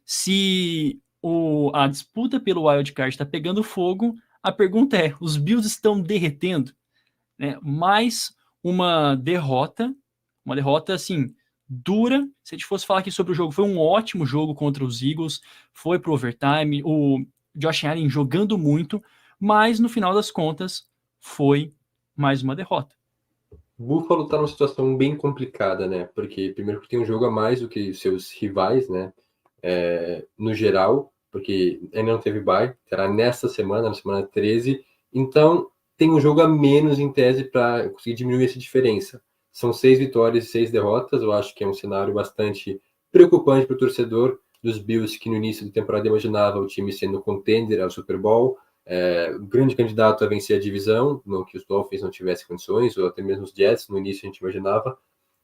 Se a disputa pelo wildcard está pegando fogo, a pergunta é, os Bills estão derretendo? Né? Mais uma derrota assim, dura. Se a gente fosse falar aqui sobre o jogo, foi um ótimo jogo contra os Eagles, foi pro overtime, o Josh Allen jogando muito, mas no final das contas foi mais uma derrota. Buffalo tá numa situação bem complicada, né? Porque primeiro que tem um jogo a mais do que os seus rivais, né? No geral, porque ainda não teve bye, terá nesta semana, na semana 13. Então tem um jogo a menos em tese para conseguir diminuir essa diferença. São 6 vitórias e 6 derrotas. Eu acho que é um cenário bastante preocupante para o torcedor dos Bills, que no início da temporada imaginava o time sendo contender ao Super Bowl, grande candidato a vencer a divisão, não que os Dolphins não tivessem condições, ou até mesmo os Jets, no início a gente imaginava,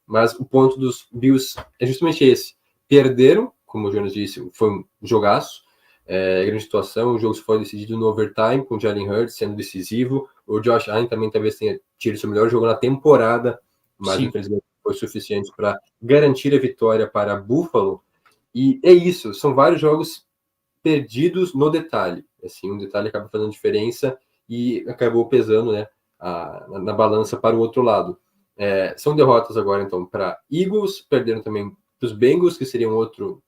mas o ponto dos Bills é justamente esse. Perderam, como o Jonas disse, foi um jogaço, grande situação, o jogo foi decidido no overtime, com o Jalen Hurts sendo decisivo, o Josh Allen também talvez tenha tido seu melhor jogo na temporada, mas Sim. infelizmente foi suficiente para garantir a vitória para Buffalo, e é isso, são vários jogos perdidos no detalhe. Assim, um detalhe acaba fazendo diferença e acabou pesando, né, na balança para o outro lado. São derrotas agora, então, para Eagles, perderam também para os Bengals, que seriam outro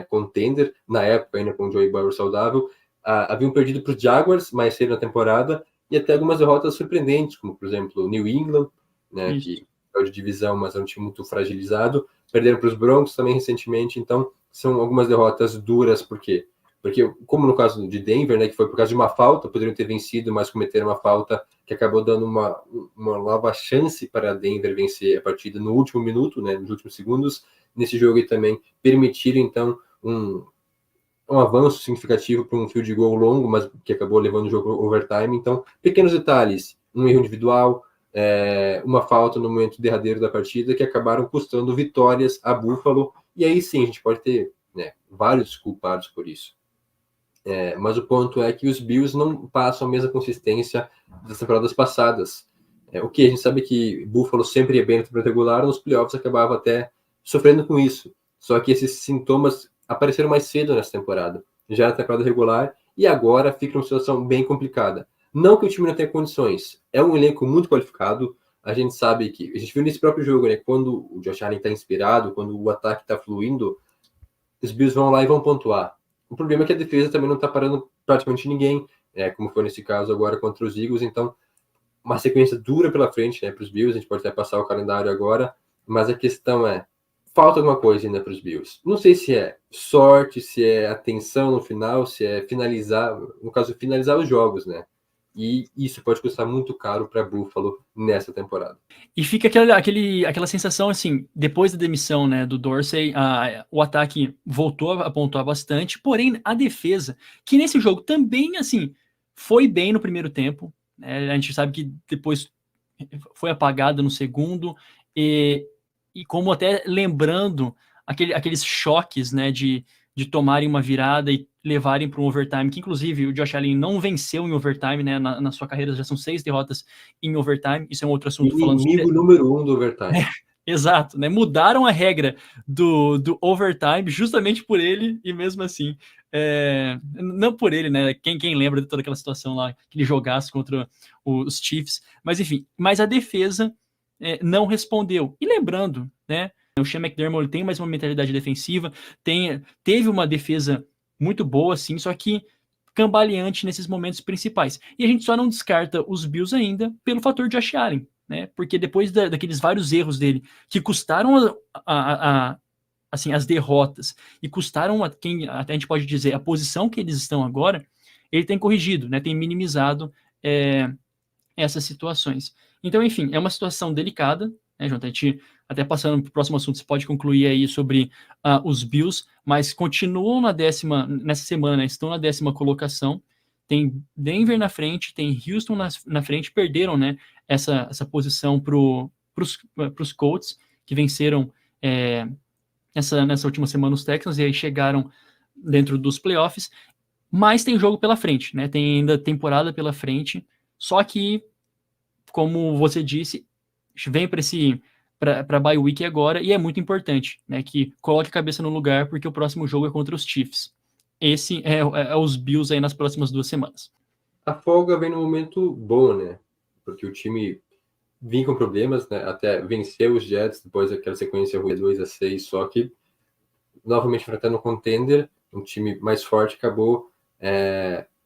contender, na época ainda com o Joey Burrow saudável. Haviam perdido para os Jaguars mais cedo na temporada, e até algumas derrotas surpreendentes, como, por exemplo, o New England, né, que é de divisão, mas é um time muito fragilizado. Perderam para os Broncos também recentemente, então são algumas derrotas duras, por quê? Porque, como no caso de Denver, né, que foi por causa de uma falta, poderiam ter vencido, mas cometeram uma falta que acabou dando uma nova chance para Denver vencer a partida no último minuto, né, nos últimos segundos. Nesse jogo e também permitiram, então, um avanço significativo para um field goal longo, mas que acabou levando o jogo overtime. Então, pequenos detalhes, um erro individual, uma falta no momento derradeiro da partida que acabaram custando vitórias a Buffalo. E aí sim, a gente pode ter, né, vários culpados por isso. Mas o ponto é que os Bills não passam a mesma consistência das temporadas passadas. O que a gente sabe que Buffalo sempre ia bem na temporada regular, nos playoffs acabava até sofrendo com isso. Só que esses sintomas apareceram mais cedo nessa temporada, já na temporada regular, e agora fica uma situação bem complicada. Não que o time não tenha condições, é um elenco muito qualificado. A gente sabe que, a gente viu nesse próprio jogo, né, quando o Josh Allen está inspirado, quando o ataque está fluindo, os Bills vão lá e vão pontuar. O problema é que a defesa também não está parando praticamente ninguém, como foi nesse caso agora contra os Eagles. Então, uma sequência dura pela frente, né, para os Bills. A gente pode até passar o calendário agora, mas a questão é, falta alguma coisa ainda para os Bills. Não sei se é sorte, se é atenção no final, se é finalizar, no caso, finalizar os jogos, né? E isso pode custar muito caro para Buffalo nessa temporada. E fica aquela sensação, assim, depois da demissão, né, do Dorsey, o ataque voltou a pontuar bastante, porém a defesa, que nesse jogo também, assim, foi bem no primeiro tempo, né, a gente sabe que depois foi apagada no segundo, e como até lembrando aqueles choques, né, de tomarem uma virada e levarem para um overtime, que inclusive o Josh Allen não venceu em overtime, né, na sua carreira já são 6 derrotas em overtime, isso é um outro assunto falando sobre... Inimigo número 1 do overtime. Exato, né? Mudaram a regra do overtime justamente por ele, e mesmo assim, não por ele, né? Quem lembra de toda aquela situação lá, aquele jogaço contra os Chiefs, mas enfim, mas a defesa não respondeu. E lembrando, né? O Sean McDermott tem mais uma mentalidade defensiva, teve uma defesa muito boa, sim, só que cambaleante nesses momentos principais. E a gente só não descarta os Bills ainda pelo fator Josh Allen, né? Porque depois daqueles vários erros dele que custaram assim, as derrotas e custaram até a gente pode dizer a posição que eles estão agora, ele tem corrigido, né? Tem minimizado essas situações. Então, enfim, é uma situação delicada, né, Jonathan? A gente, até passando para o próximo assunto, você pode concluir aí sobre os Bills, mas continuam nessa semana, estão na 10ª colocação, tem Denver na frente, tem Houston na frente, perderam, né, essa posição para os Colts, que venceram nessa última semana os Texans, e aí chegaram dentro dos playoffs, mas tem jogo pela frente, né, tem ainda temporada pela frente, só que como você disse, vem para para bye week agora, e é muito importante, né, que coloque a cabeça no lugar, porque o próximo jogo é contra os Chiefs. Esse é os Bills aí nas próximas 2 semanas. A folga vem no momento bom, né? Porque o time vinha com problemas, né? Até venceu os Jets, depois daquela sequência ruim 2-6, só que novamente enfrentando um contender, um time mais forte, acabou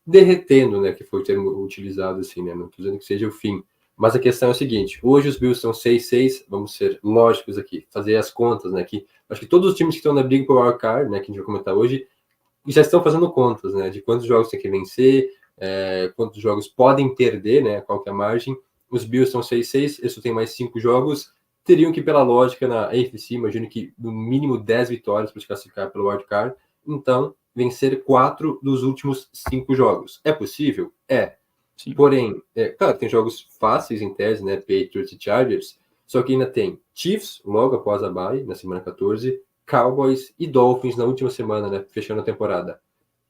derretendo, né? Que foi o termo utilizado assim, né? Não estou dizendo que seja o fim. Mas a questão é a seguinte: hoje os Bills são 6-6, vamos ser lógicos aqui, fazer as contas, né? Que acho que todos os times que estão na briga por wildcard, né? Que a gente vai comentar hoje, já estão fazendo contas, né? De quantos jogos tem que vencer, quantos jogos podem perder, né? Qual que é a margem. Os Bills são 6-6, eles só têm mais 5 jogos, teriam que, pela lógica, na AFC, imagino que no mínimo 10 vitórias para se classificar pelo wildcard. Então, vencer 4 dos últimos 5 jogos. É possível? É. Sim. Porém, claro, tem jogos fáceis em tese, né? Patriots e Chargers, só que ainda tem Chiefs, logo após a bye, na semana 14, Cowboys e Dolphins na última semana, né? Fechando a temporada.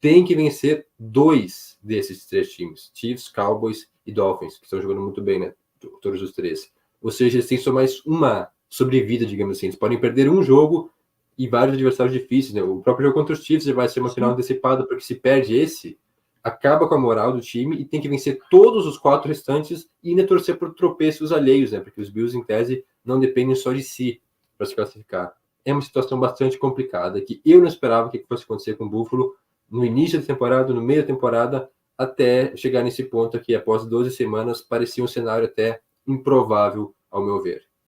Tem que vencer 2 desses 3 times, Chiefs, Cowboys e Dolphins, que estão jogando muito bem, né? Todos os 3. Ou seja, eles têm só mais uma sobrevida, digamos assim. Eles podem perder um jogo e vários adversários difíceis, né? O próprio jogo contra os Chiefs já vai ser uma final antecipada, porque se perde esse, acaba com a moral do time e tem que vencer todos os 4 restantes e ainda torcer por tropeços alheios, né? Porque os Bills, em tese, não dependem só de si para se classificar. É uma situação bastante complicada, que eu não esperava que fosse acontecer com o Buffalo no início da temporada, no meio da temporada, até chegar nesse ponto aqui, após 12 semanas, parecia um cenário até improvável, ao meu ver.